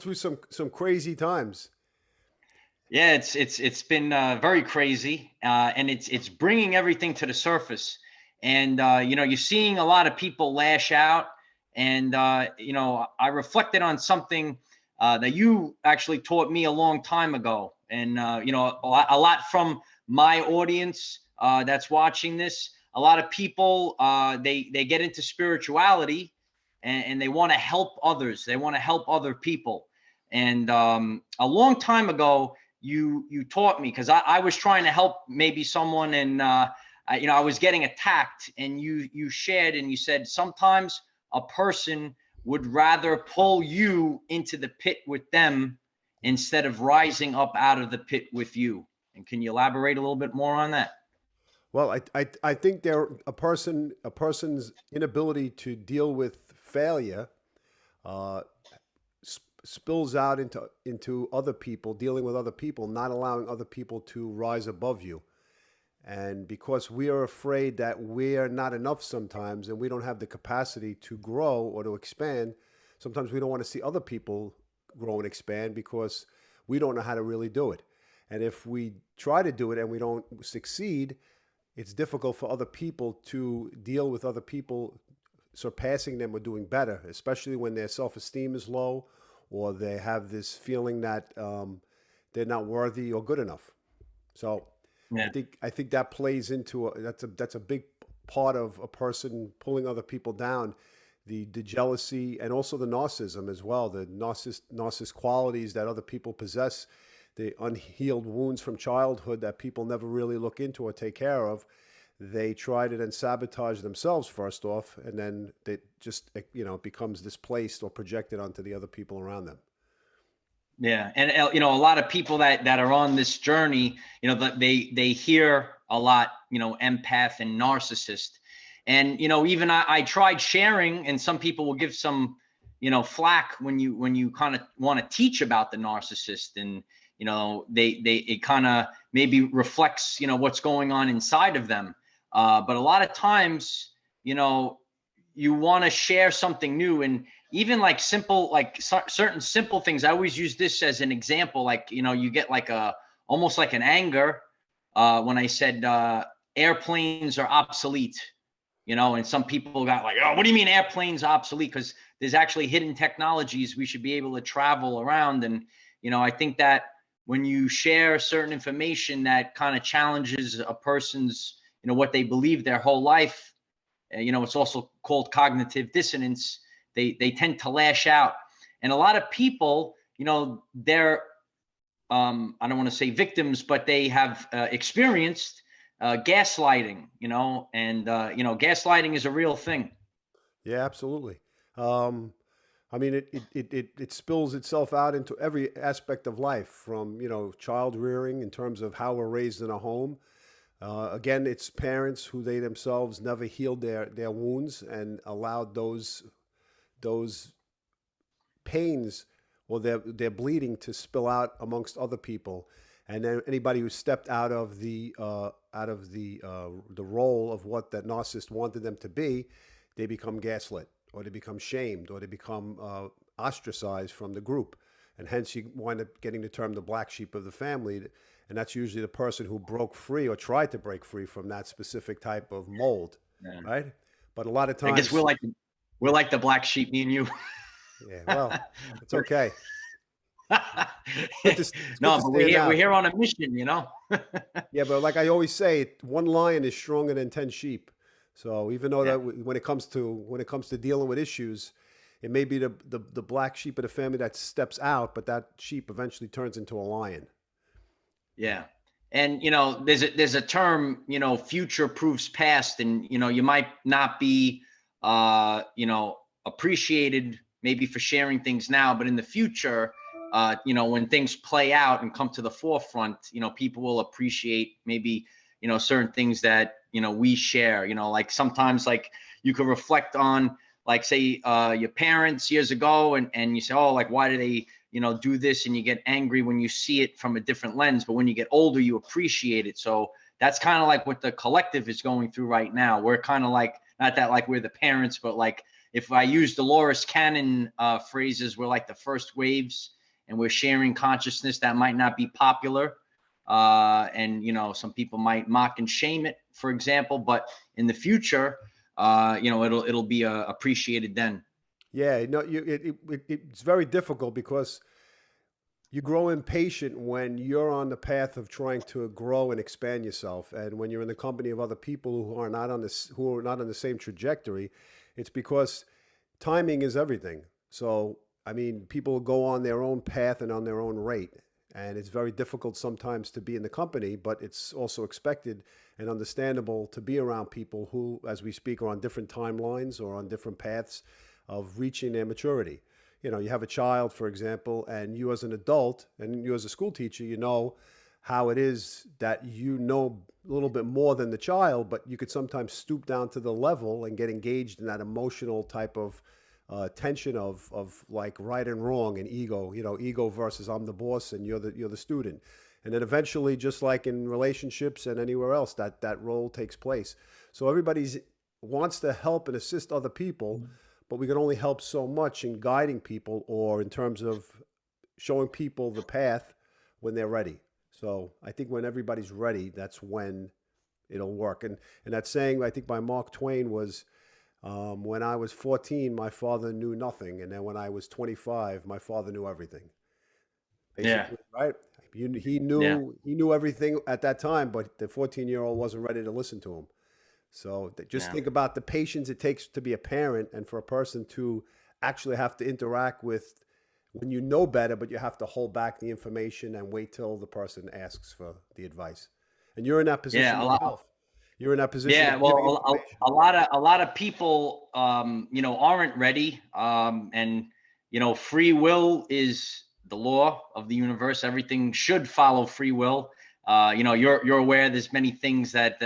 through some crazy times. Yeah, it's been very crazy, and it's bringing everything to the surface. And you're seeing a lot of people lash out. And I reflected on something that you actually taught me a long time ago. And a lot from my audience that's watching this. A lot of people they get into spirituality, and they want to help others. They want to help other people. And a long time ago, you taught me, because I was trying to help maybe someone, and I was getting attacked, and you shared and you said sometimes a person would rather pull you into the pit with them instead of rising up out of the pit with you. And can you elaborate a little bit more on that? Well, I think a person's inability to deal with failure uh, spills out into other people, dealing with other people, not allowing other people to rise above you. And because we are afraid that we're not enough sometimes, and we don't have the capacity to grow or to expand, sometimes we don't want to see other people grow and expand because we don't know how to really do it. And if we try to do it and we don't succeed, it's difficult for other people to deal with other people surpassing them or doing better, especially when their self-esteem is low, or they have this feeling that they're not worthy or good enough. So Yeah. I think that plays into that's a big part of a person pulling other people down, the jealousy, and also the narcissism as well, the narcissist qualities that other people possess, the unhealed wounds from childhood that people never really look into or take care of. They try to then sabotage themselves first off, and then it just becomes displaced or projected onto the other people around them. Yeah, and a lot of people that are on this journey, that they hear a lot, empath and narcissist. And even I tried sharing, and some people will give some flack when you kind of want to teach about the narcissist. And it kind of maybe reflects what's going on inside of them. But a lot of times, you want to share something new, and even like simple, like certain simple things. I always use this as an example. Like, you get like almost like an anger when I said airplanes are obsolete, and some people got like, oh, what do you mean airplanes are obsolete? Because there's actually hidden technologies we should be able to travel around. And, I think that when you share certain information that kind of challenges a person's, what they believe their whole life, it's also called cognitive dissonance. They tend to lash out. And a lot of people, they're, I don't want to say victims, but they have experienced gaslighting, and gaslighting is a real thing. Yeah, absolutely. I mean, it spills itself out into every aspect of life, from child rearing in terms of how we're raised in a home. Again, it's parents who they themselves never healed their wounds and allowed those pains or their bleeding to spill out amongst other people. And then anybody who stepped out of the role of what that narcissist wanted them to be, they become gaslit, or they become shamed, or they become ostracized from the group. And hence you wind up getting the term the black sheep of the family. And that's usually the person who broke free or tried to break free from that specific type of mold, Yeah. right? But a lot of I guess times, we're like the black sheep, me and you. yeah, well, it's okay. It's good to No, but stand we're out. here on a mission, Yeah, but like I always say, one lion is stronger than 10 sheep. So even though Yeah. when it comes to dealing with issues, it may be the black sheep of the family that steps out, but that sheep eventually turns into a lion. Yeah. And there's a term, future proofs past, and you might not be appreciated maybe for sharing things now, but in the future, when things play out and come to the forefront, people will appreciate maybe certain things that we share. Like sometimes, like, you could reflect on, like, say your parents years ago, and you say, oh, like, why do they do this, and you get angry when you see it from a different lens. But when you get older, you appreciate it. So that's kind of like what the collective is going through right now. We're kind of like, not that like we're the parents, but like, if I use Dolores Cannon phrases, we're like the first waves, and we're sharing consciousness that might not be popular. And, you know, some people might mock and shame it, for example, but in the future, you know, it'll be appreciated then. Yeah, no, it's very difficult because you grow impatient when you're on the path of trying to grow and expand yourself, and when you're in the company of other people who are not on the same trajectory. It's because timing is everything. So I mean, people go on their own path and on their own rate, and it's very difficult sometimes to be in the company, but it's also expected and understandable to be around people who, as we speak, are on different timelines or on different paths of reaching their maturity. You know, you have a child, for example, and you as an adult and you as a school teacher, you know how it is that you know a little bit more than the child, but you could sometimes stoop down to the level and get engaged in that emotional type of tension of like right and wrong and ego, you know, ego versus I'm the boss and you're the student. And then eventually, just like in relationships and anywhere else, that role takes place. So everybody's wants to help and assist other people, but we can only help so much in guiding people or in terms of showing people the path when they're ready. So I think when everybody's ready, that's when it'll work. And that saying, I think by Mark Twain was, when I was 14, my father knew nothing. And then when I was 25, my father knew everything. Yeah. Basically, right? Yeah. He knew everything at that time, but the 14-year-old wasn't ready to listen to him. So just Yeah. think about the patience it takes to be a parent and for a person to actually have to interact with when you know better, but you have to hold back the information and wait till the person asks for the advice. And you're in that position Yeah. A lot. yourself. You're in that position Yeah. of giving Well, information. a lot of people, you know, aren't ready. And, you know, free will is the law of the universe. Everything should follow free will. You know, you're aware there's many things that,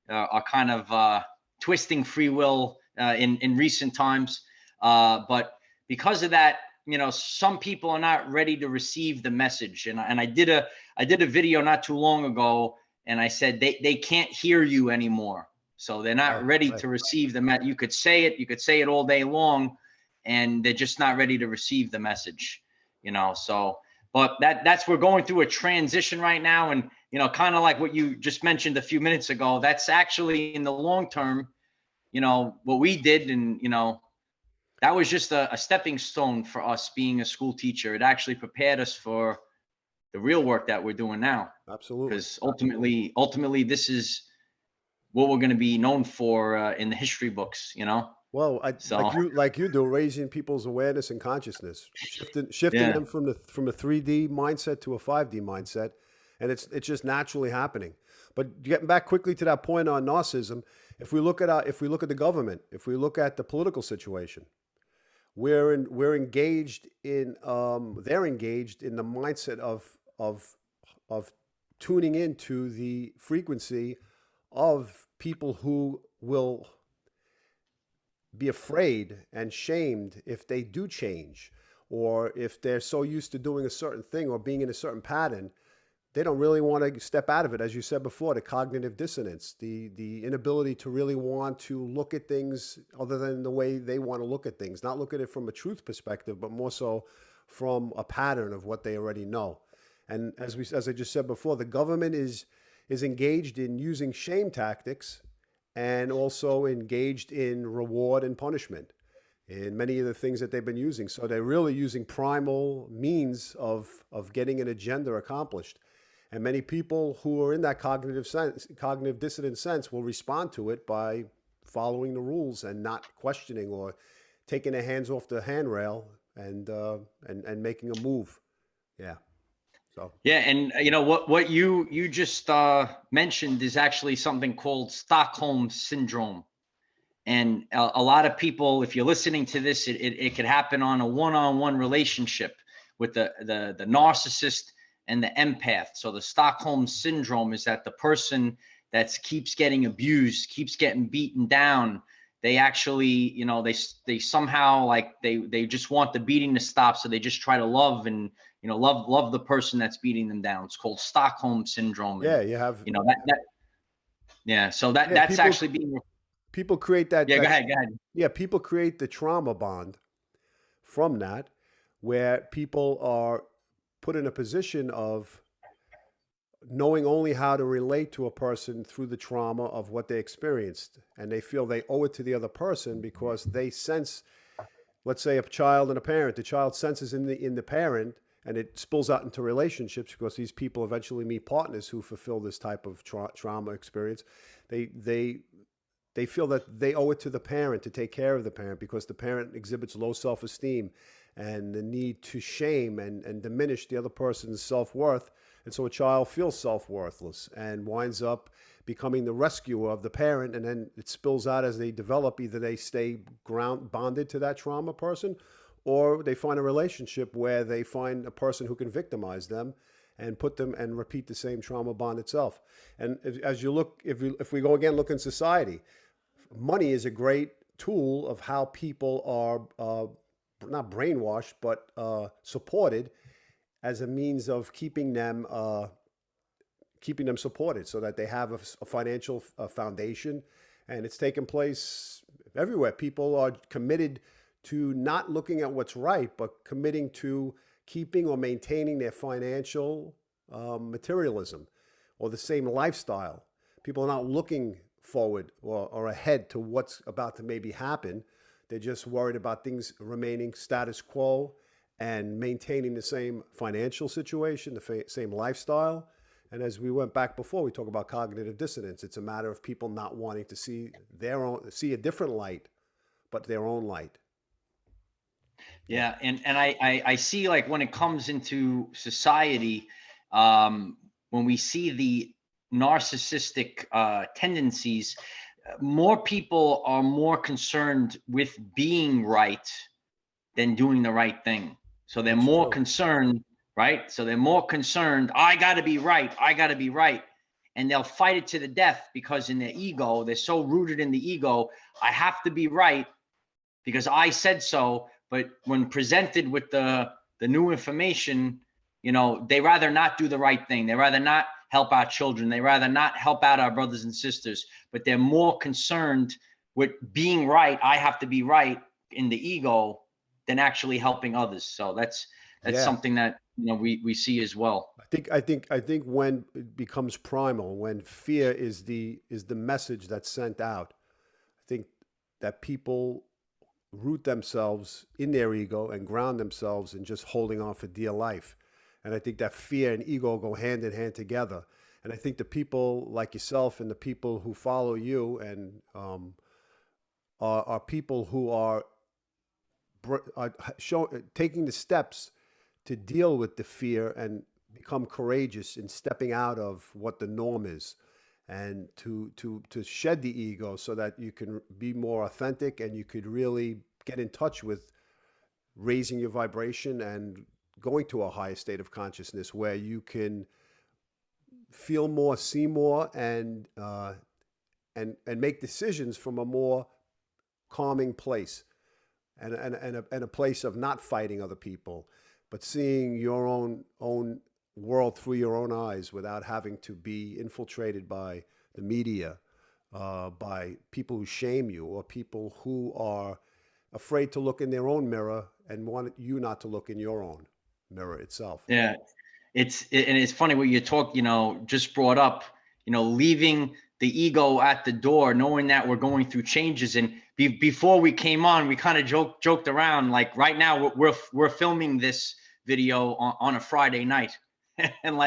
are kind of twisting free will in recent times. But because of that, you know, some people are not ready to receive the message. And I did a video not too long ago, and I said they can't hear you anymore. So they're not Right, ready right. to receive the message. You could say it all day long, and they're just not ready to receive the message. You know, so but that's we're going through a transition right now, and you know, kind of like what you just mentioned a few minutes ago, that's actually in the long term, you know, what we did. And, you know, that was just a stepping stone for us being a school teacher. It actually prepared us for the real work that we're doing now. Absolutely. Because ultimately, this is what we're going to be known for in the history books, you know? Well, So, like you do, raising people's awareness and consciousness, shifting yeah. them from a 3D mindset to a 5D mindset, and it's just naturally happening. But getting back quickly to that point on narcissism, if we look at the government, if we look at the political situation, we're engaged in they're engaged in the mindset of tuning into the frequency of people who will be afraid and shamed if they do change, or if they're so used to doing a certain thing or being in a certain pattern, they don't really want to step out of it. As you said before, the cognitive dissonance, the inability to really want to look at things other than the way they want to look at things, not look at it from a truth perspective, but more so from a pattern of what they already know. And as I just said before, the government is engaged in using shame tactics and also engaged in reward and punishment in many of the things that they've been using. So they're really using primal means of getting an agenda accomplished. And many people who are in that cognitive dissonant sense will respond to it by following the rules and not questioning or taking their hands off the handrail and making a move. Yeah. So Yeah, and you know what you just mentioned is actually something called Stockholm Syndrome. And a lot of people, if you're listening to this, it could happen on a one-on-one relationship with the narcissist and the empath. So the Stockholm Syndrome is that the person that keeps getting abused, keeps getting beaten down, they actually, you know, they somehow like they just want the beating to stop, so they just try to love and, you know, love the person that's beating them down. It's called Stockholm Syndrome. And yeah, you have you know that yeah, so yeah that's actually being. people create that Yeah, go that's ahead, go ahead. yeah people create the trauma bond from that, where people are put in a position of knowing only how to relate to a person through the trauma of what they experienced. And they feel they owe it to the other person because they sense, let's say a child and a parent, the child senses in the parent, and it spills out into relationships because these people eventually meet partners who fulfill this type of trauma experience. They feel that they owe it to the parent to take care of the parent because the parent exhibits low self-esteem and the need to shame and diminish the other person's self-worth. And so a child feels self-worthless and winds up becoming the rescuer of the parent. And then it spills out as they develop. Either they stay bonded to that trauma person, or they find a relationship where they find a person who can victimize them and put them and repeat the same trauma bond itself. And as you look, if we go again, look in society, money is a great tool of how people are not brainwashed, but supported as a means of keeping them supported, so that they have a financial foundation. And it's taken place everywhere. People are committed to not looking at what's right, but committing to keeping or maintaining their financial materialism or the same lifestyle. People are not looking forward or ahead to what's about to maybe happen. They're just worried about things remaining status quo and maintaining the same financial situation, the same lifestyle. And as we went back before, we talk about cognitive dissonance. It's a matter of people not wanting to see see a different light, but their own light. Yeah, and I see, like, when it comes into society, when we see the narcissistic tendencies, more people are more concerned with being right than doing the right thing. So they're more concerned, right? So they're more concerned, I got to be right, I got to be right. And they'll fight it to the death because in their ego, they're so rooted in the ego, I have to be right because I said so. But when presented with the new information, you know, they rather not do the right thing. They rather not help our children. They rather not help out our brothers and sisters, but they're more concerned with being right. I have to be right in the ego than actually helping others. So that's something that, you know, we see as well. I think when it becomes primal, when fear is the message that's sent out, I think that people root themselves in their ego and ground themselves in just holding on for dear life. And I think that fear and ego go hand in hand together. And I think the people like yourself and the people who follow you and are people who are taking the steps to deal with the fear and become courageous in stepping out of what the norm is, and to shed the ego so that you can be more authentic and you could really get in touch with raising your vibration and going to a higher state of consciousness where you can feel more, see more, and make decisions from a more calming place, and a place of not fighting other people, but seeing your own world through your own eyes without having to be infiltrated by the media, by people who shame you or people who are afraid to look in their own mirror and want you not to look in your own mirror itself. Yeah. And it's funny what you just brought up, leaving the ego at the door, knowing that we're going through changes. And before we came on, we kind of joked around, like right now we're filming this video on a Friday night. And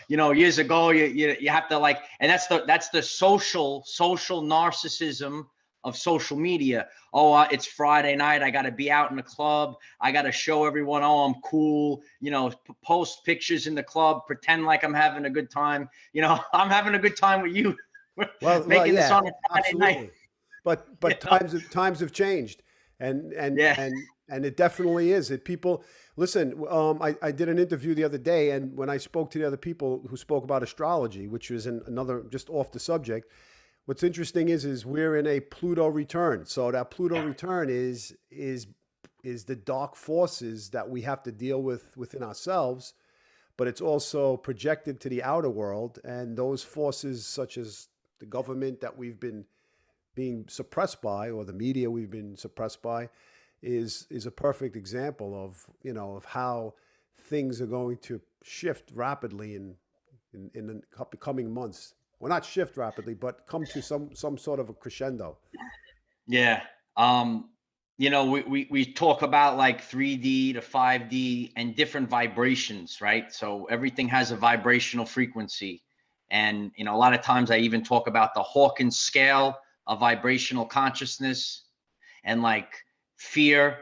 years ago, you have to and that's the social narcissism of social media. Oh, it's Friday night. I got to be out in the club. I got to show everyone, oh, I'm cool. Post pictures in the club, pretend like I'm having a good time. I'm having a good time with you. Making this on a Friday night. But times have changed, and it definitely is. People listen. I did an interview the other day, and when I spoke to the other people who spoke about astrology, which was another just off the subject. What's interesting is we're in a Pluto return. So that Pluto return is the dark forces that we have to deal with within ourselves, but it's also projected to the outer world. And those forces, such as the government that we've been being suppressed by, or the media we've been suppressed by, is a perfect example of, you know, of how things are going to shift rapidly in the coming months. Well, not shift rapidly, but come to some sort of a crescendo. Yeah. Um, we talk about like 3D to 5D and different vibrations, right? So everything has a vibrational frequency. And, a lot of times I even talk about the Hawkins scale of vibrational consciousness, and like fear,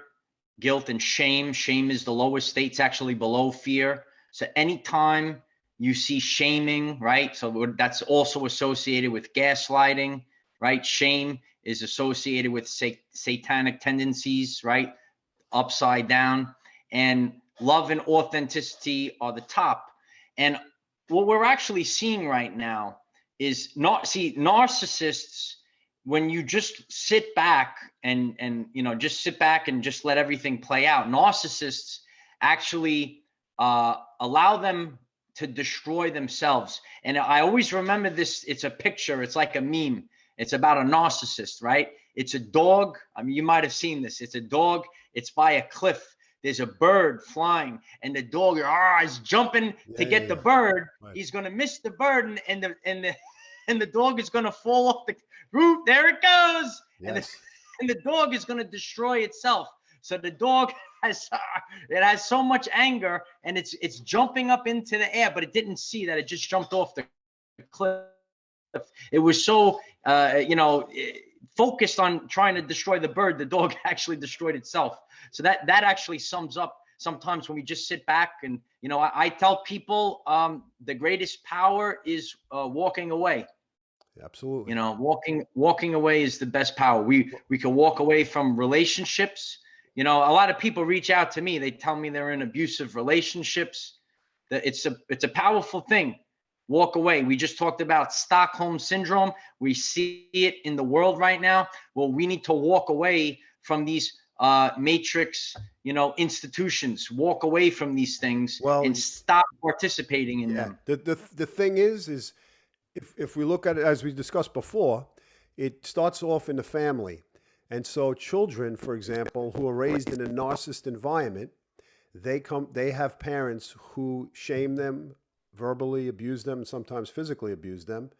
guilt, and shame. Shame is the lowest state, it's actually below fear. So anytime you see shaming, right? So that's also associated with gaslighting, right? Shame is associated with satanic tendencies, right? Upside down. And love and authenticity are the top. And what we're actually seeing right now is not see narcissists. When you just sit back and just sit back and just let everything play out, narcissists actually allow them to destroy themselves. And I always remember this. It's a picture. It's like a meme. It's about a narcissist, right? It's a dog. I mean, you might have seen this. It's a dog. It's by a cliff. There's a bird flying, and the dog is jumping to Yeah, get yeah, the yeah. bird. Right. He's gonna miss the bird, and the dog is gonna fall off the roof. There it goes, Yes. and the dog is gonna destroy itself. So the dog has so much anger, and it's jumping up into the air, but it didn't see that it just jumped off the cliff. It was so focused on trying to destroy the bird, the dog actually destroyed itself. So that actually sums up sometimes when we just sit back and I tell people the greatest power is walking away. Absolutely. Walking away is the best power. We can walk away from relationships. A lot of people reach out to me. They tell me they're in abusive relationships. That it's a powerful thing. Walk away. We just talked about Stockholm Syndrome. We see it in the world right now. Well, we need to walk away from these matrix, institutions. Walk away from these things Well, and stop participating in yeah. them. The thing is if we look at it as we discussed before, it starts off in the family. And so children, for example, who are raised in a narcissist environment, they have parents who shame them, verbally abuse them, sometimes physically abuse them.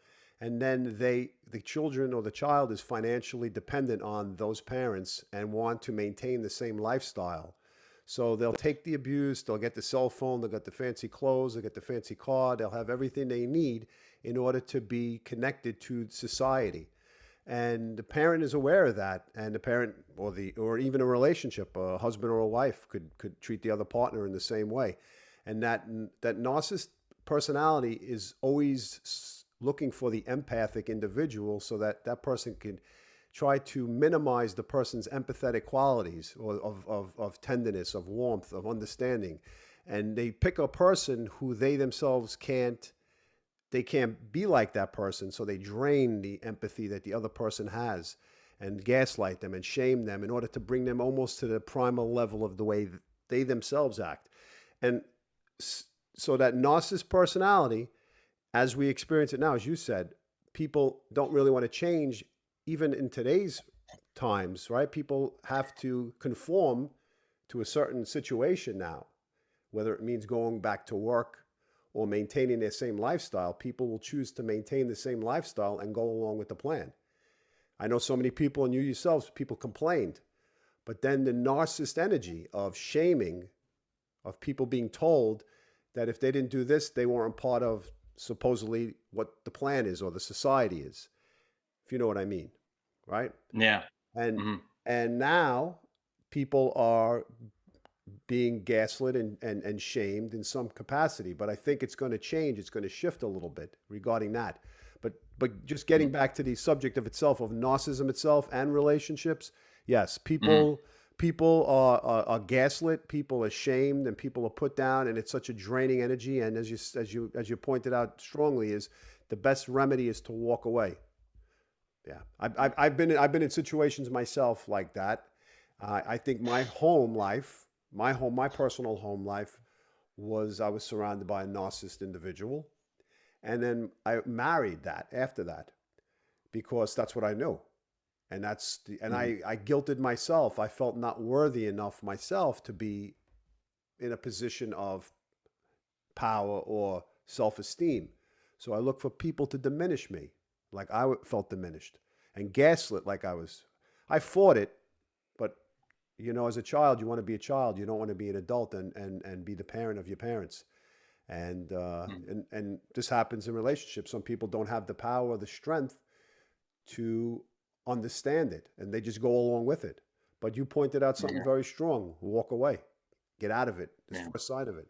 And then the children or the child is financially dependent on those parents and want to maintain the same lifestyle. So they'll take the abuse, they'll get the cell phone, they'll get the fancy clothes, they'll get the fancy car, they'll have everything they need in order to be connected to society. And the parent is aware of that, and the parent or even a relationship, a husband or a wife could treat the other partner in the same way. And that narcissist personality is always looking for the empathic individual so that that person can try to minimize the person's empathetic qualities or of tenderness, of warmth, of understanding. And they pick a person who they themselves can't be like that person. So they drain the empathy that the other person has and gaslight them and shame them in order to bring them almost to the primal level of the way they themselves act. And so that narcissist personality, as we experience it now, as you said, people don't really want to change even in today's times, right? People have to conform to a certain situation now, whether it means going back to work or maintaining their same lifestyle. People will choose to maintain the same lifestyle and go along with the plan. I know so many people, and you yourselves, people complained, but then the narcissist energy of shaming, of people being told that if they didn't do this, they weren't part of supposedly what the plan is or the society is, if you know what I mean, right? Yeah. And Mm-hmm. and now people are being gaslit and shamed in some capacity. But I think it's going to change. It's going to shift a little bit regarding that. But just getting back to the subject of itself, of narcissism itself and relationships, yes, Mm-hmm. people are gaslit, people are shamed, and people are put down, and it's such a draining energy. And as you pointed out strongly, is the best remedy is to walk away. Yeah, I've been in situations myself like that. I think my home life, my personal home life, I was surrounded by a narcissist individual, and then I married that after that because that's what I knew. And I guilted myself. I felt not worthy enough myself to be in a position of power or self-esteem. So I looked for people to diminish me, like I felt diminished, and gaslit like I fought it, but as a child, you want to be a child. You don't want to be an adult and be the parent of your parents. And this happens in relationships. Some people don't have the power or the strength to understand it, and they just go along with it. But you pointed out something very strong. Walk away. Get out of it. There's first side of it.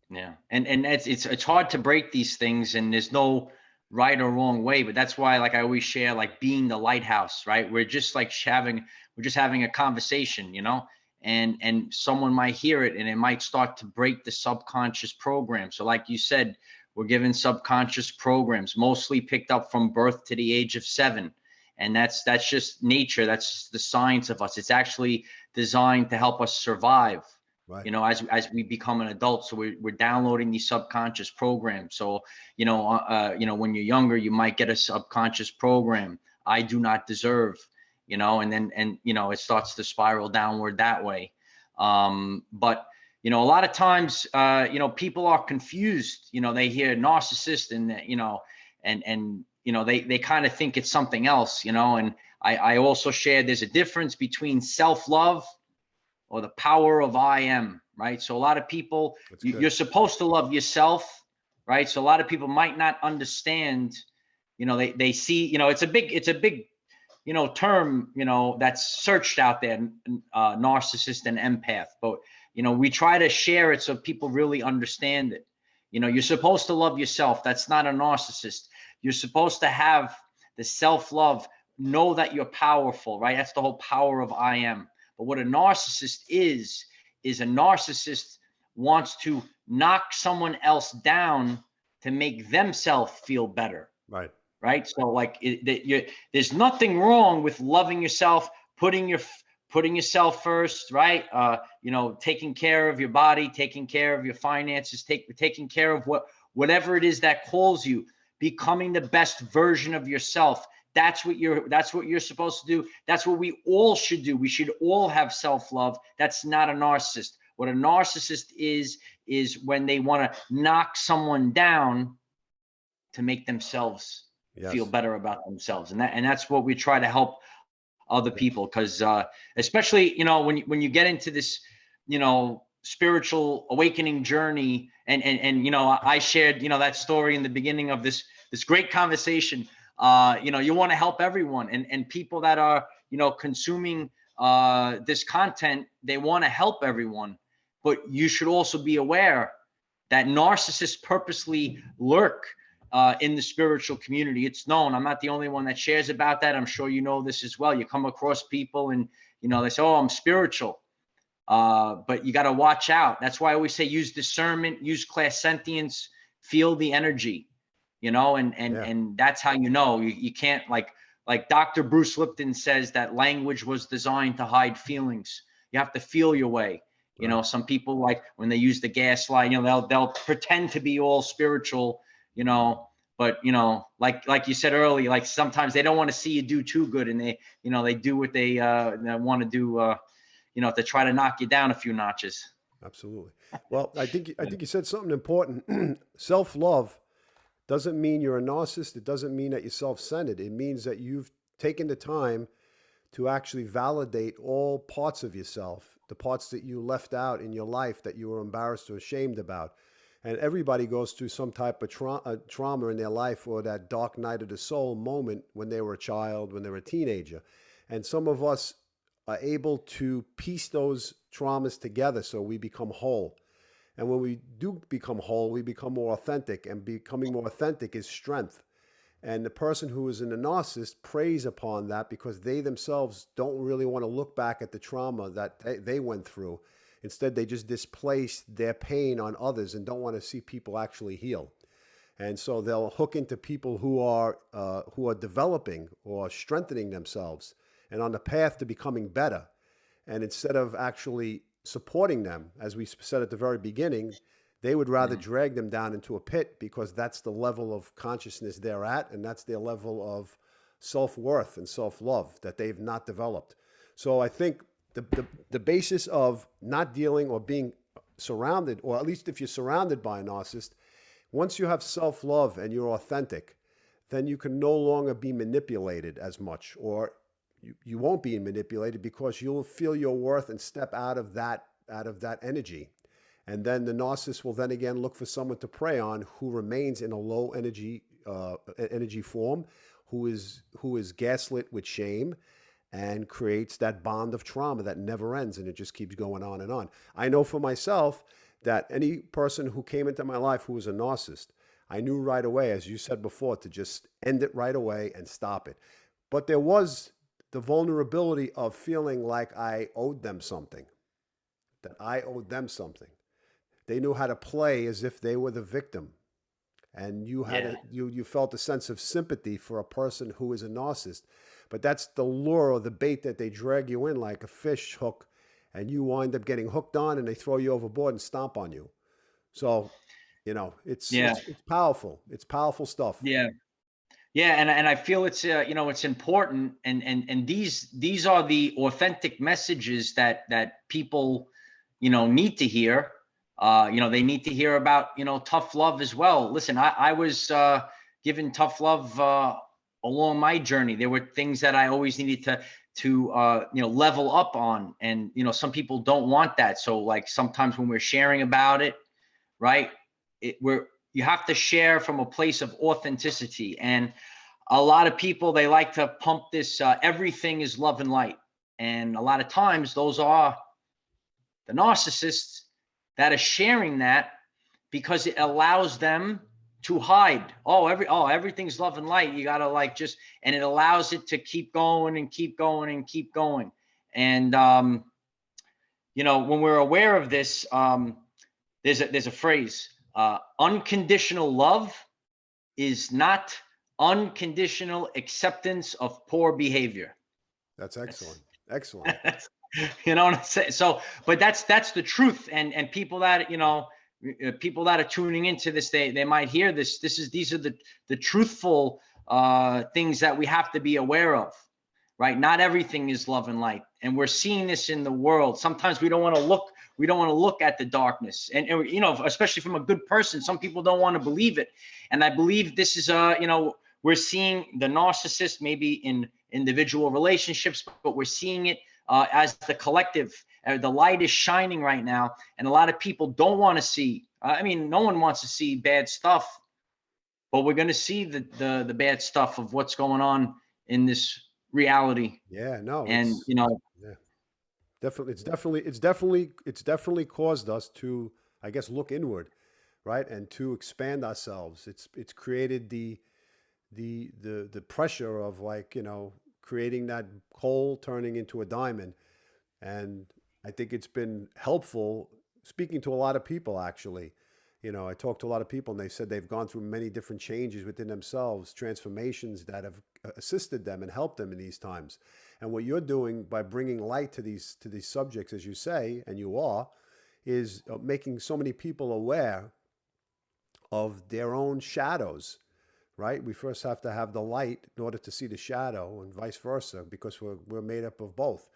Yeah. And it's hard to break these things, and there's no right or wrong way, but that's why, like I always share, like being the lighthouse, right? We're just having a conversation, and someone might hear it and it might start to break the subconscious program. So like you said, we're given subconscious programs, mostly picked up from birth to the age of 7. And that's just nature. That's the science of us. It's actually designed to help us survive, Right. as we become an adult. So we're downloading these subconscious programs. So, when you're younger, you might get a subconscious program. I do not deserve, and then it starts to spiral downward that way. But a lot of times, people are confused. They hear narcissist and they kind of think it's something else, and I also share there's a difference between self-love or the power of I am, right? So a lot of people, you're supposed to love yourself, right? So a lot of people might not understand, they see, it's a big, term, that's searched out there, narcissist and empath. But, we try to share it so people really understand it. You're supposed to love yourself. That's not a narcissist. You're supposed to have the self-love, know that you're powerful, right? That's the whole power of I am. But what a narcissist is a narcissist wants to knock someone else down to make themselves feel better. Right. Right. So like there's nothing wrong with loving yourself, putting yourself first, right? Taking care of your body, taking care of your finances, taking care of whatever it is that calls you, becoming the best version of yourself. That's what you're supposed to do. That's what we all should do. We should all have self-love. That's not a narcissist. What a narcissist is when they want to knock someone down to make themselves feel better about themselves. And that's what we try to help other people, because especially, when you get into this, spiritual awakening journey, and I shared, that story in the beginning of this great conversation. You want to help everyone, and people that are, consuming this content, they want to help everyone. But you should also be aware that narcissists purposely lurk in the spiritual community. It's known. I'm not the only one that shares about that. I'm sure you know this as well. You come across people and, they say, oh, I'm spiritual. But you got to watch out. That's why I always say use discernment, use clairsentience, feel the energy. And that's how you can't, like Dr. Bruce Lipton says, that language was designed to hide feelings. You have to feel your way. Right. Some people, like when they use the gaslight, they'll pretend to be all spiritual, but like you said earlier, like sometimes they don't want to see you do too good, and they do what they want to do, to try to knock you down a few notches. Absolutely. Well, I think you said something important. Self-love doesn't mean you're a narcissist. It doesn't mean that you're self-centered. It means that you've taken the time to actually validate all parts of yourself, the parts that you left out in your life that you were embarrassed or ashamed about. And everybody goes through some type of trauma in their life, or that dark night of the soul moment when they were a child, when they were a teenager. And some of us are able to piece those traumas together so we become whole. And when we do become whole, we become more authentic, and becoming more authentic is strength. And the person who is in a narcissist preys upon that because they themselves don't really want to look back at the trauma that they went through. Instead, they just displace their pain on others and don't want to see people actually heal. And so they'll hook into people who are developing or strengthening themselves and on the path to becoming better. And instead of actually supporting them, as we said at the very beginning, they would rather drag them down into a pit, because that's the level of consciousness they're at, and that's their level self-worth and self-love that they've not developed. So I think the basis of not dealing or being surrounded, or at least if you're surrounded by a narcissist, once you have self-love and you're authentic, then you can no longer be manipulated as much, or you won't be manipulated because you'll feel your worth and step out of that energy. And then the narcissist will then again look for someone to prey on who remains in a low energy form, who is gaslit with shame, and creates that bond of trauma that never ends, and it just keeps going on and on. I know for myself that any person who came into my life who was a narcissist, I knew right away, as you said before, to just end it right away and stop it. But there was the vulnerability of feeling like I owed them something, that I owed them something. They knew how to play as if they were the victim. And you had you felt a sense of sympathy for a person who is a narcissist. But that's the lure or the bait that they drag you in like a fish hook, and you wind up getting hooked on, and they throw you overboard and stomp on you. So, it's powerful. It's powerful stuff. Yeah. Yeah, and I feel it's it's important, and these are the authentic messages that people need to hear. They need to hear about tough love as well. Listen, I was given tough love along my journey. There were things that I always needed to level up on, and some people don't want that. So like sometimes when we're sharing about it, right, you have to share from a place of authenticity. And a lot of people, they like to pump this everything is love and light, and a lot of times those are the narcissists that are sharing that because it allows them to hide. Everything's love and light. You gotta and it allows it to keep going and keep going and keep going. And when we're aware of this, there's a phrase: unconditional love is not unconditional acceptance of poor behavior. That's excellent. Excellent. You know what I'm saying? So, but that's the truth. And people that people that are tuning into this, they might hear this. These are the truthful things that we have to be aware of, right? Not everything is love and light, and we're seeing this in the world. Sometimes we don't want to look. We don't want to look at the darkness, and especially from a good person. Some people don't want to believe it, and I believe this is we're seeing the narcissist maybe in individual relationships, but we're seeing it as the collective. The light is shining right now, and a lot of people don't want to see. No one wants to see bad stuff, but we're going to see the bad stuff of what's going on in this reality. Yeah, no, and yeah. Definitely, it's definitely caused us to, I guess, look inward, right, and to expand ourselves. It's created the pressure of creating that coal turning into a diamond, and I think it's been helpful speaking to a lot of people. Actually, I talked to a lot of people, and they said they've gone through many different changes within themselves, transformations that have assisted them and helped them in these times. And what you're doing by bringing light to these subjects, as you say, and you are, is making so many people aware of their own shadows, right? We first have to have the light in order to see the shadow, and vice versa, because we're made up of both.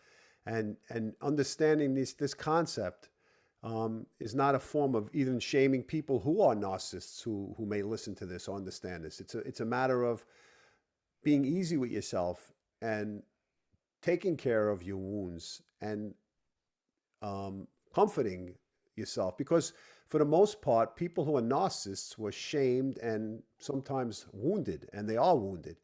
And understanding this concept is not a form of even shaming people who are narcissists who may listen to this or understand this. It's a matter of being easy with yourself and taking care of your wounds and comforting yourself, because for the most part, people who are narcissists were shamed and sometimes wounded, and they are wounded.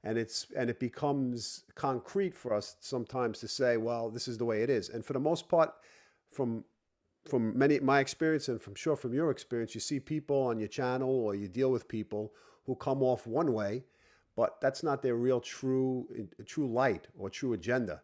And it becomes concrete for us sometimes to say, well, this is the way it is. And for the most part, from my experience, and from your experience, you see people on your channel or you deal with people who come off one way, but that's not their real true light or true agenda.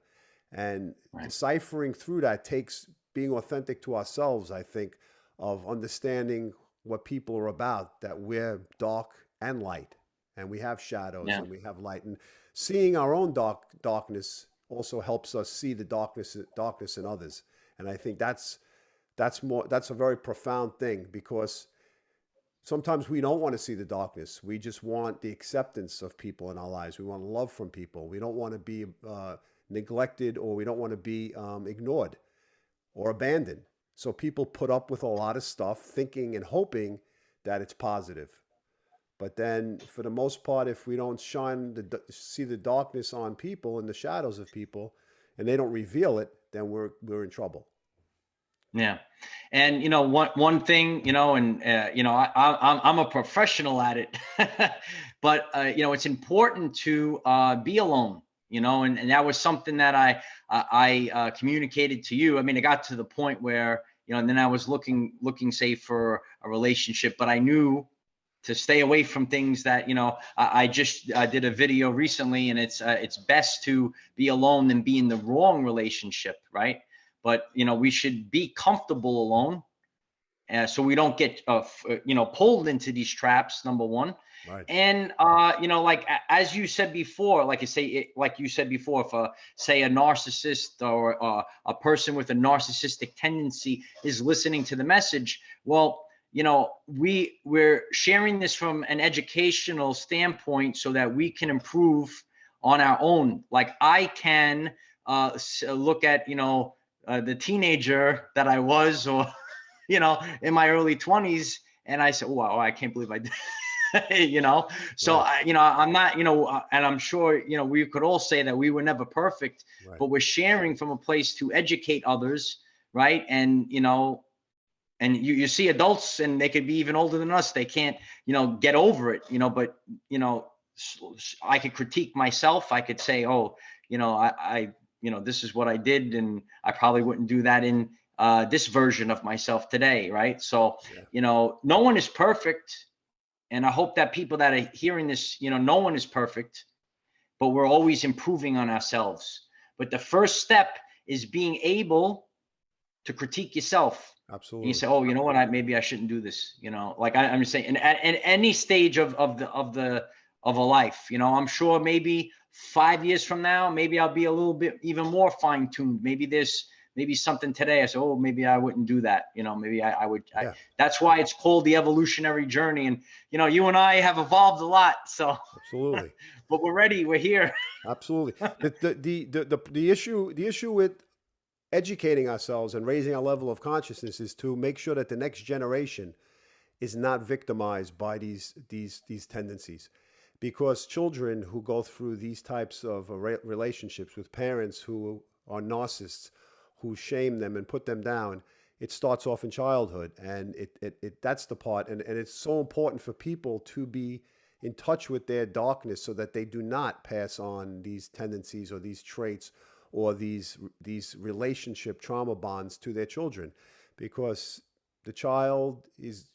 And deciphering through that takes being authentic to ourselves, I think, of understanding what people are about, that we're dark and light, and we have shadows and we have light. And seeing our own darkness also helps us see the darkness in others. And I think that's a very profound thing, because sometimes we don't want to see the darkness. We just want the acceptance of people in our lives. We want love from people. We don't want to be neglected, or we don't want to be ignored or abandoned. So people put up with a lot of stuff thinking and hoping that it's positive. But then for the most part, if we don't see the darkness on people and the shadows of people, and they don't reveal it, then we're in trouble. Yeah. And, one thing, and, I'm a professional at it, but, it's important to be alone, and that was something that I communicated to you. I mean, it got to the point where, and then I was looking, say, for a relationship, but I knew to stay away from things that, I just did a video recently, and it's best to be alone than be in the wrong relationship, right? But, we should be comfortable alone, so we don't get, pulled into these traps, number one. Right. And, like, as you said before, like you said before, if say a narcissist or a person with a narcissistic tendency is listening to the message, well, we're sharing this from an educational standpoint so that we can improve on our own. Like, I can look at, the teenager that I was, or, in my early 20s. And I said, wow, I can't believe I did. So Right. I'm not, and I'm sure, we could all say that we were never perfect, Right. but we're sharing from a place to educate others. Right. And, and you see adults, and they could be even older than us. They can't, get over it, but, I could critique myself. I could say, oh, I this is what I did, and I probably wouldn't do that in this version of myself today. Right. So, Yeah. No one is perfect. And I hope that people that are hearing this, no one is perfect, but we're always improving on ourselves. But the first step is being able to critique yourself. And you Absolutely. say, oh, you know what, maybe I shouldn't do this. Like I'm just saying, and at any stage of a life, I'm sure maybe 5 years from now, maybe I'll be a little bit even more fine tuned. Maybe something today I say, oh, maybe I wouldn't do that. Maybe I would. Yeah. That's why it's called the evolutionary journey. And, you and I have evolved a lot. So, Absolutely. but we're ready. We're here. Absolutely. The issue with educating ourselves and raising our level of consciousness is to make sure that the next generation is not victimized by these tendencies, because children who go through these types of relationships with parents who are narcissists, who shame them and put them down, it starts off in childhood, and that's the part, and it's so important for people to be in touch with their darkness so that they do not pass on these tendencies or these traits or these relationship trauma bonds to their children, because the child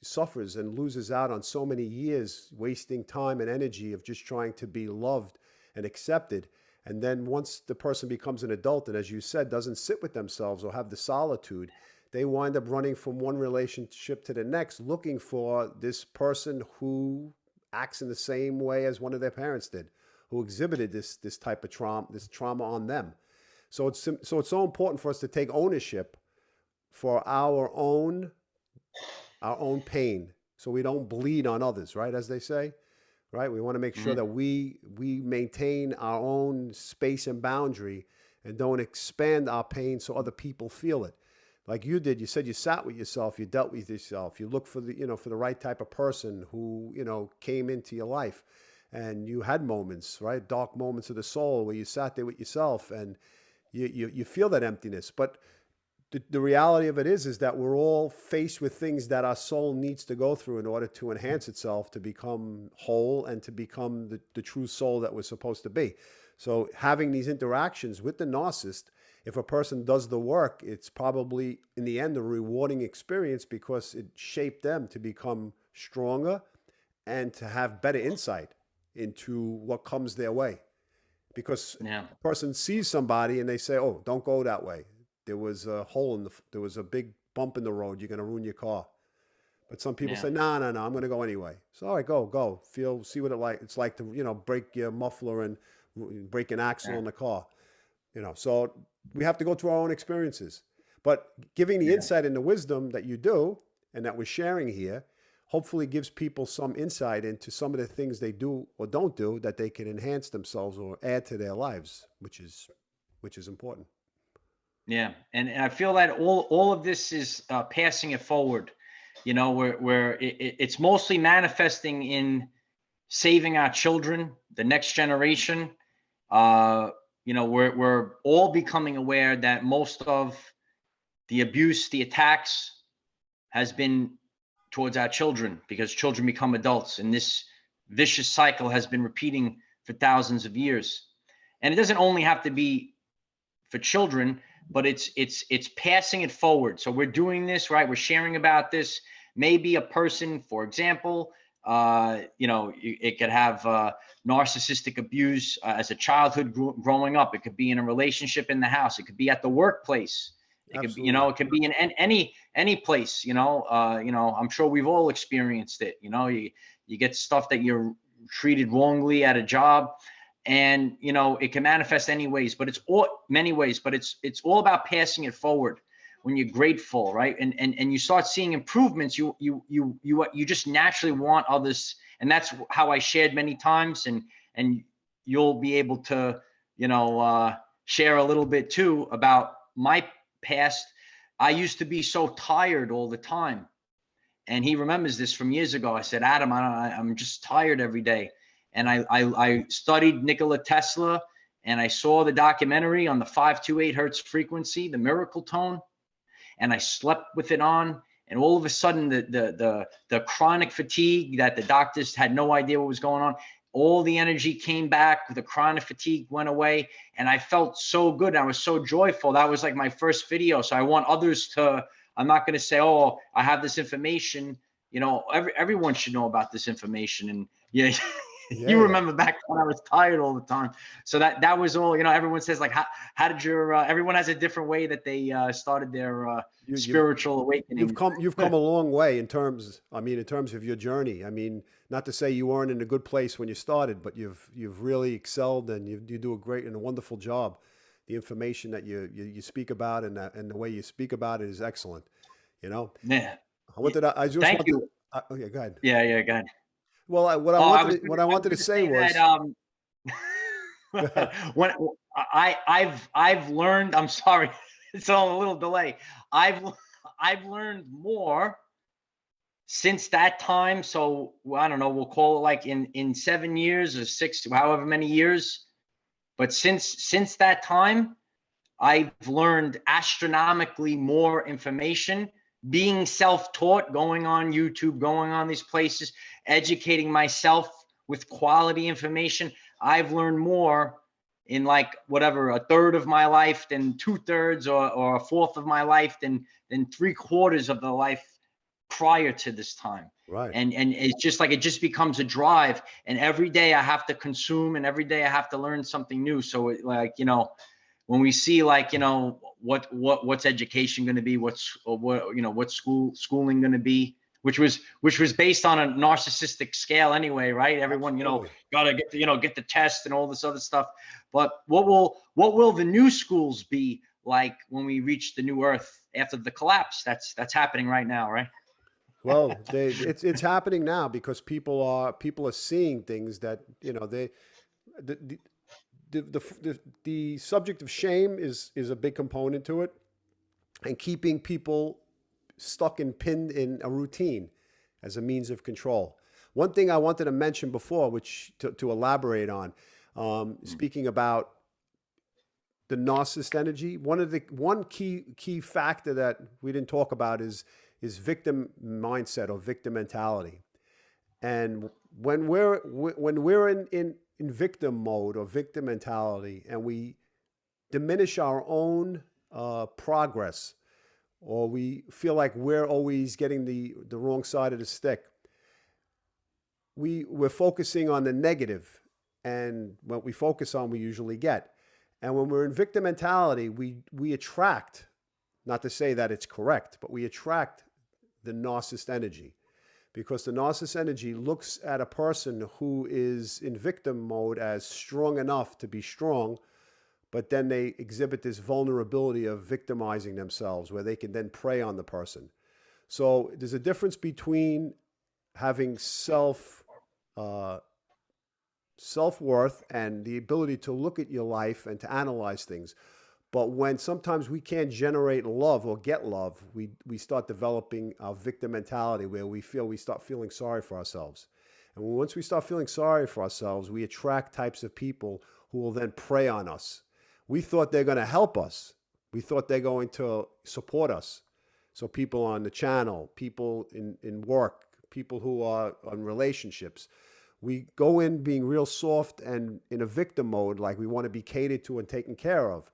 suffers and loses out on so many years wasting time and energy of just trying to be loved and accepted. And then once the person becomes an adult and, as you said, doesn't sit with themselves or have the solitude, they wind up running from one relationship to the next, looking for this person who acts in the same way as one of their parents did, who exhibited this type of trauma on them. So it's so important for us to take ownership for our own pain, so we don't bleed on others, right? As they say, right? We want to make sure that we maintain our own space and boundary, and don't expand our pain so other people feel it. Like you did, you said you sat with yourself, you dealt with yourself, you looked for the right type of person who came into your life, and you had moments, right, dark moments of the soul, where you sat there with yourself, and you feel that emptiness. But the reality of it is that we're all faced with things that our soul needs to go through in order to enhance itself, to become whole, and to become the true soul that we're supposed to be. So having these interactions with the narcissist, if a person does the work, it's probably in the end a rewarding experience, because it shaped them to become stronger and to have better insight into what comes their way. Because Yeah. a person sees somebody and they say, oh, don't go that way. There was a hole there was a big bump in the road. You're going to ruin your car. But some people Yeah. say, no, no, no, I'm going to go anyway. So, all right, go. See what it's like to, break your muffler and break an axle Yeah. in the car. So we have to go through our own experiences. But giving the Yeah. insight and the wisdom that you do, and that we're sharing here, hopefully gives people some insight into some of the things they do or don't do that they can enhance themselves or add to their lives, which is important. Yeah, and I feel that all of this is passing it forward. You know, where it's mostly manifesting in saving our children, the next generation. You know, we're all becoming aware that most of the abuse, the attacks, has been towards our children, because children become adults, and this vicious cycle has been repeating for thousands of years. And it doesn't only have to be for children, but it's passing it forward. So we're doing this, right? We're sharing about this. Maybe a person, for example, you know, it could have narcissistic abuse as a childhood growing up. It could be in a relationship in the house. It could be at the workplace. It could be, you know, it could be in any place. You know, I'm sure we've all experienced it. You know, you get stuff that you're treated wrongly at a job, and you know it can manifest any ways, but it's all many ways. But it's all about passing it forward. When you're grateful, right, and you start seeing improvements, you just naturally want others, and that's how I shared many times, and you'll be able to, you know, share a little bit too about my past. I used to be so tired all the time, and he remembers this from years ago. I said, Adam, I'm just tired every day, and I studied Nikola Tesla, and I saw the documentary on the 528 hertz frequency, the miracle tone. And I slept with it on, and all of a sudden the chronic fatigue that the doctors had no idea what was going on, all the energy came back, the chronic fatigue went away, and I felt so good. I was so joyful. That was like my first video. So I want others to, I'm not going to say, oh, I have this information, you know, everyone should know about this information. And yeah, you remember back when I was tired all the time. So that was all, you know, everyone says like, how did your, everyone has a different way that they started their spiritual awakening. You've come a long way in terms of your journey. I mean, not to say you weren't in a good place when you started, but you've really excelled, and you do a great and a wonderful job. The information that you speak about and the way you speak about it is excellent. You know, Yeah. Thank you. Oh yeah, go ahead. Yeah, go ahead. Well, what I wanted to say was that, when I've learned, I'm sorry, it's all a little delay. I've learned more since that time. So I don't know, we'll call it like in 7 years or 6, however many years. But since that time, I've learned astronomically more information, being self-taught, going on YouTube, going on these places, educating myself with quality information. I've learned more in like whatever, a third of my life than 2/3 or a fourth of my life than 3/4 of the life prior to this time. Right. And it's just like, it just becomes a drive, and every day I have to consume, and every day I have to learn something new. So like, you know, when we see like, you know, what's education going to be, what you know, what's schooling going to be, which was based on a narcissistic scale anyway, right? Everyone, Absolutely. you know, gotta get the, you know, get the test and all this other stuff. But what will the new schools be like when we reach the new Earth after the collapse? That's happening right now, right? Well, it's happening now because people are seeing things that, you know, the the subject of shame is a big component to it, and keeping people stuck and pinned in a routine as a means of control. One thing I wanted to mention before, which to elaborate on, speaking about the narcissist energy, one key factor that we didn't talk about is victim mindset or victim mentality. And when we're in victim mode or victim mentality, and we diminish our own progress, or we feel like we're always getting the wrong side of the stick, we're focusing on the negative, and what we focus on, we usually get. And when we're in victim mentality, we attract, not to say that it's correct, but we attract the narcissist energy, because the narcissist energy looks at a person who is in victim mode as strong enough to be strong, but then they exhibit this vulnerability of victimizing themselves, where they can then prey on the person. So there's a difference between having self-worth and the ability to look at your life and to analyze things. But when sometimes we can't generate love or get love, we start developing our victim mentality where we start feeling sorry for ourselves. And once we start feeling sorry for ourselves, we attract types of people who will then prey on us. We thought they're going to help us. We thought they're going to support us. So people on the channel, people in work, people who are on relationships, we go in being real soft and in a victim mode, like we want to be catered to and taken care of.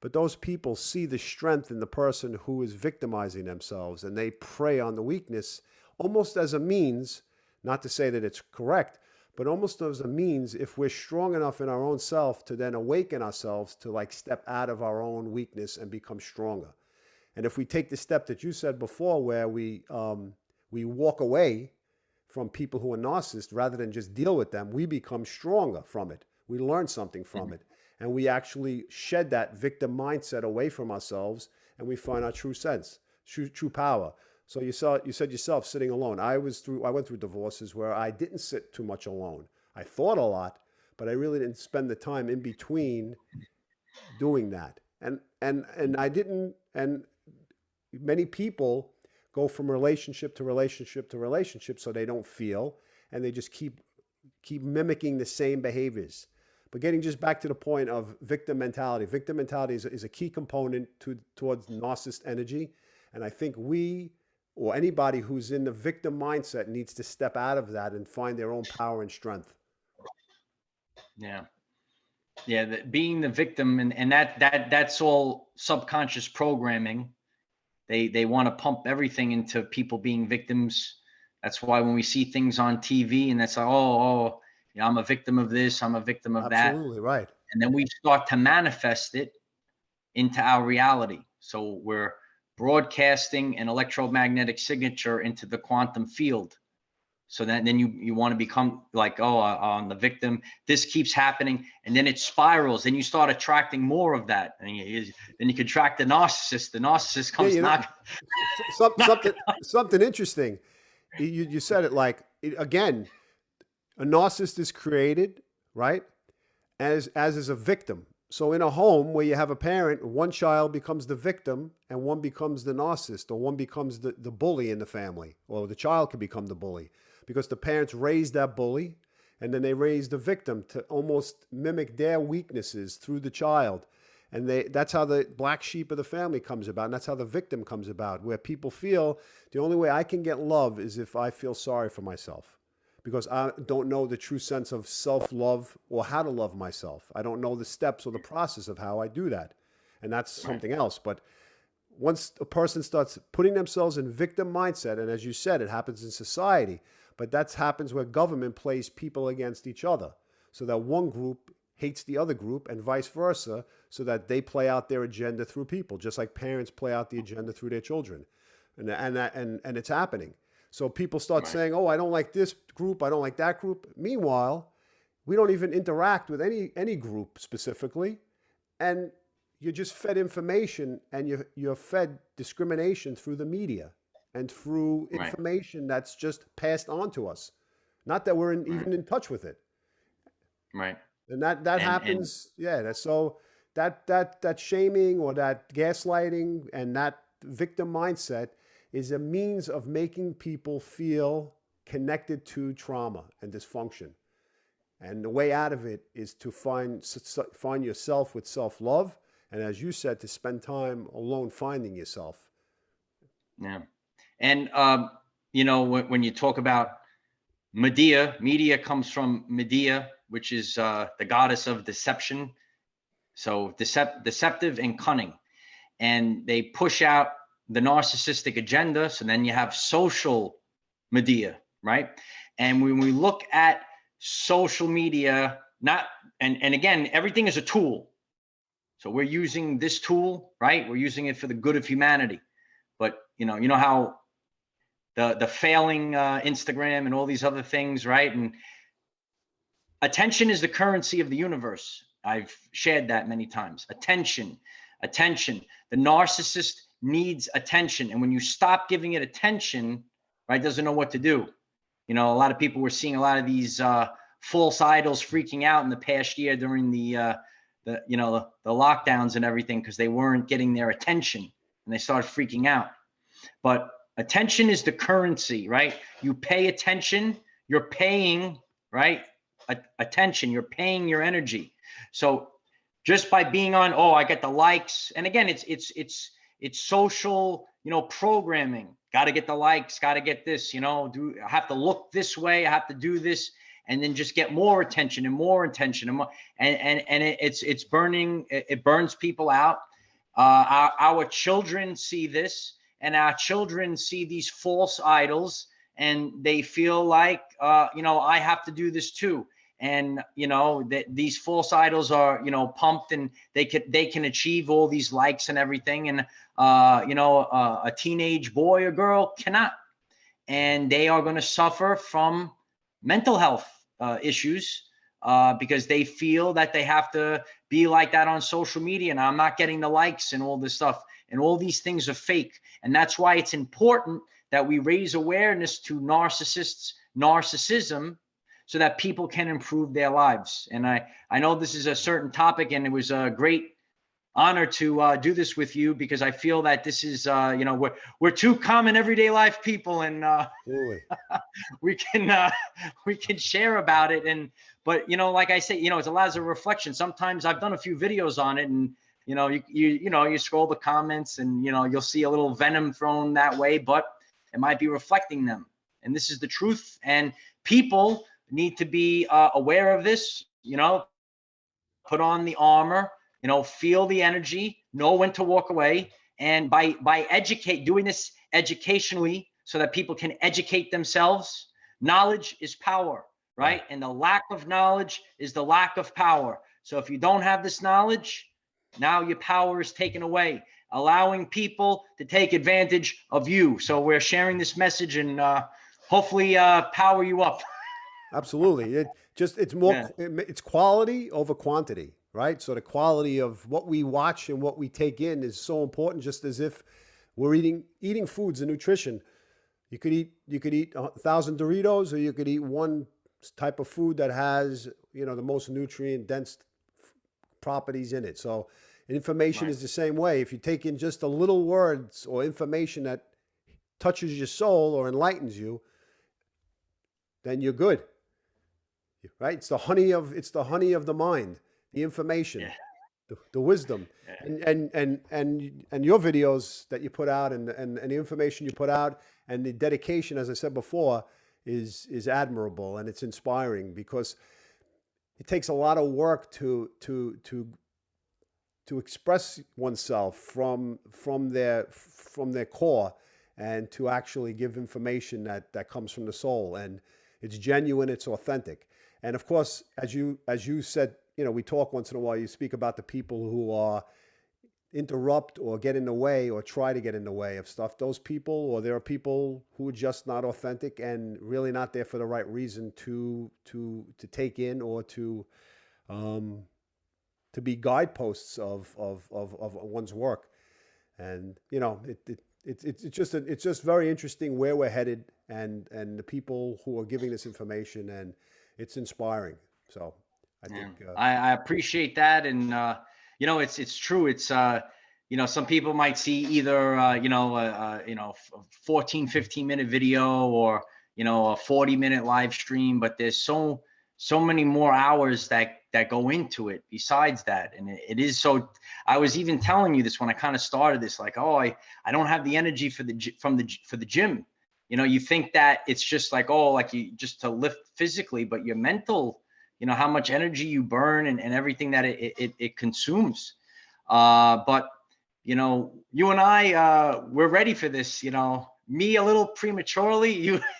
But those people see the strength in the person who is victimizing themselves, and they prey on the weakness almost as a means, not to say that it's correct, but almost as a means, if we're strong enough in our own self, to then awaken ourselves to like step out of our own weakness and become stronger. And if we take the step that you said before, where we walk away from people who are narcissists rather than just deal with them, we become stronger from it. We learn something from it. And we actually shed that victim mindset away from ourselves, and we find our true sense, true power. So you said yourself, sitting alone. I went through divorces where I didn't sit too much alone. I thought a lot, but I really didn't spend the time in between doing that. And I didn't. And many people go from relationship to relationship to relationship, so they don't feel, and they just keep mimicking the same behaviors. But getting just back to the point of victim mentality. Victim mentality is a key component towards narcissist energy. And I think we, or anybody who's in the victim mindset, needs to step out of that and find their own power and strength. Yeah. Yeah. Being the victim, and that's all subconscious programming. They want to pump everything into people being victims. That's why when we see things on TV and that's like, oh, you know, I'm a victim of this, I'm a victim of that. Absolutely right. And then we start to manifest it into our reality. So we're broadcasting an electromagnetic signature into the quantum field. So then you want to become like, oh, I'm the victim. This keeps happening, and then it spirals. Then you start attracting more of that, and then you can attract the narcissist. The narcissist comes something interesting. You said it like again. A narcissist is created, right, as is a victim. So in a home where you have a parent, one child becomes the victim and one becomes the narcissist, or one becomes the bully in the family, or the child can become the bully because the parents raised that bully and then they raised the victim to almost mimic their weaknesses through the child. And that's how the black sheep of the family comes about. And that's how the victim comes about, where people feel the only way I can get love is if I feel sorry for myself, because I don't know the true sense of self-love or how to love myself. I don't know the steps or the process of how I do that. And that's something else. But once a person starts putting themselves in victim mindset, and as you said, it happens in society, but that happens where government plays people against each other, so that one group hates the other group and vice versa, so that they play out their agenda through people, just like parents play out the agenda through their children. And it's happening. So people start saying, oh, I don't like this group, I don't like that group. Meanwhile, we don't even interact with any group specifically. And you're just fed information, and you're fed discrimination through the media and through information that's just passed on to us. Not that we're even in touch with it. Right. And that happens. So that shaming or that gaslighting and that victim mindset is a means of making people feel connected to trauma and dysfunction. And the way out of it is to find yourself with self-love. And as you said, to spend time alone finding yourself. Yeah. And, you know, when you talk about Medea comes from Medea, which is the goddess of deception. So deceptive and cunning. And they push out the narcissistic agenda. So then you have social Medea, right? And when we look at social media, and again, everything is a tool. So we're using this tool, right? We're using it for the good of humanity. But you know how the failing Instagram and all these other things, right? And attention is the currency of the universe. I've shared that many times. Attention. The narcissist needs attention. And when you stop giving it attention, right, doesn't know what to do. You know, a lot of people were seeing a lot of these false idols freaking out in the past year during the lockdowns and everything, because they weren't getting their attention and they started freaking out. But attention is the currency, right? You pay attention, you're paying, right? Attention, you're paying your energy. So just by being on, oh, I get the likes. And again, it's social, you know, programming. Got to get the likes, got to get this, you know, I have to look this way, I have to do this, and then just get more attention and more attention and more, and it's burning, it burns people out. Our children see this, and our children see these false idols, and they feel like, you know, I have to do this too. And, you know, that these false idols are, you know, pumped, and they can achieve all these likes and everything. And, you know, a teenage boy or girl cannot, and they are going to suffer from mental health issues because they feel that they have to be like that on social media, and I'm not getting the likes and all this stuff, and all these things are fake. And that's why it's important that we raise awareness to narcissists, narcissism, so that people can improve their lives. And I know this is a certain topic, and it was a great honor to do this with you, because I feel that this is, you know, we're two common everyday life people, and we can share about it. But you know, like I say, you know, it's a lot of reflection. Sometimes I've done a few videos on it, and you know, you scroll the comments, and you know, you'll see a little venom thrown that way, but it might be reflecting them. And this is the truth, and people need to be aware of this. You know, put on the armor, you know, feel the energy, know when to walk away. And by doing this educationally, so that people can educate themselves. Knowledge is power, right? And the lack of knowledge is the lack of power. So if you don't have this knowledge, now your power is taken away, allowing people to take advantage of you. So we're sharing this message, and hopefully power you up. Absolutely. It's quality over quantity, right? So the quality of what we watch and what we take in is so important, just as if we're eating foods and nutrition. You could eat 1,000 Doritos, or you could eat one type of food that has, you know, the most nutrient dense properties in it. So information is the same way. If you take in just a little words or information that touches your soul or enlightens you, then you're good. Right? It's the honey of the mind, the information, the wisdom, and your videos that you put out, and the information you put out, and the dedication, as I said before, is admirable, and it's inspiring, because it takes a lot of work to express oneself from their core, and to actually give information that comes from the soul, and it's genuine, it's authentic. And of course, as you said, you know, we talk once in a while, you speak about the people who are interrupt or get in the way or try to get in the way of stuff. Those people, or there are people who are just not authentic and really not there for the right reason to take in, or to be guideposts of one's work. And you know, it's just very interesting where we're headed, and the people who are giving this information, and it's inspiring. So I think I appreciate that. And you know, it's true. It's you know, some people might see either you know, 14, 15-minute video, or you know, a 40-minute live stream, but there's so many more hours that go into it besides that. And it is so, I was even telling you this when I kind of started this, like, oh, I don't have the energy for the gym. You know, you think that it's just like, oh, like you just to lift physically, but your mental, you know, how much energy you burn, and everything that it consumes. But, you know, you and I, we're ready for this, you know, me a little prematurely,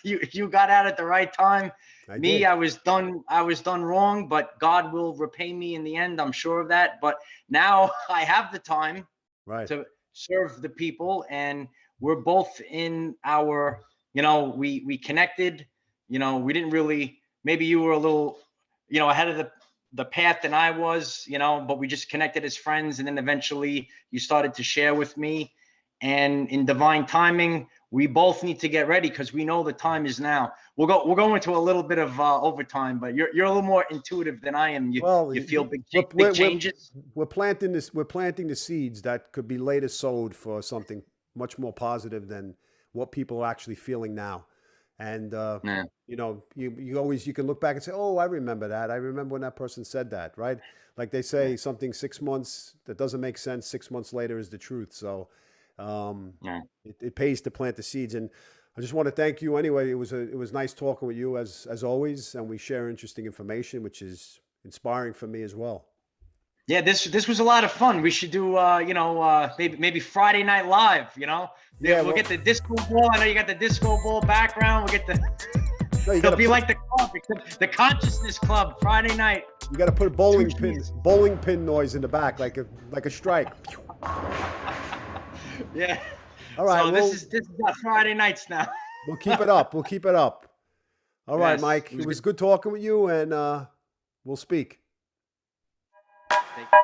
you got out at the right time. I was done wrong, but God will repay me in the end. I'm sure of that. But now I have the time to serve the people, and we're both in our, you know, we connected, you know, we didn't really, maybe you were a little, you know, ahead of the path than I was, you know, but we just connected as friends. And then eventually you started to share with me, and in divine timing, we both need to get ready because we know the time is now. We'll go into a little bit of overtime, but you're a little more intuitive than I am. Well, You feel big we're changes. we're planting this. We're planting the seeds that could be later sowed for something much more positive than what people are actually feeling now. And Yeah. you know, you can look back and say, "Oh, I remember that. I remember when that person said that." Right? Like they say, something 6 months that doesn't make sense 6 months later is the truth. So Yeah. it pays to plant the seeds. And I just want to thank you anyway. It was nice talking with you as always, and we share interesting information, which is inspiring for me as well. Yeah, this was a lot of fun. We should do maybe Friday Night Live. Yeah, We'll get the disco ball. I know you got the disco ball background. We'll get the. No, It'll be like the club, the consciousness club Friday night. You got to put a bowling pin noise in the back, like a strike. Yeah. All right. So this is our Friday nights now. We'll keep it up. We'll keep it up. All right, Yes, Mike. It was good talking with you, and we'll speak. Take care.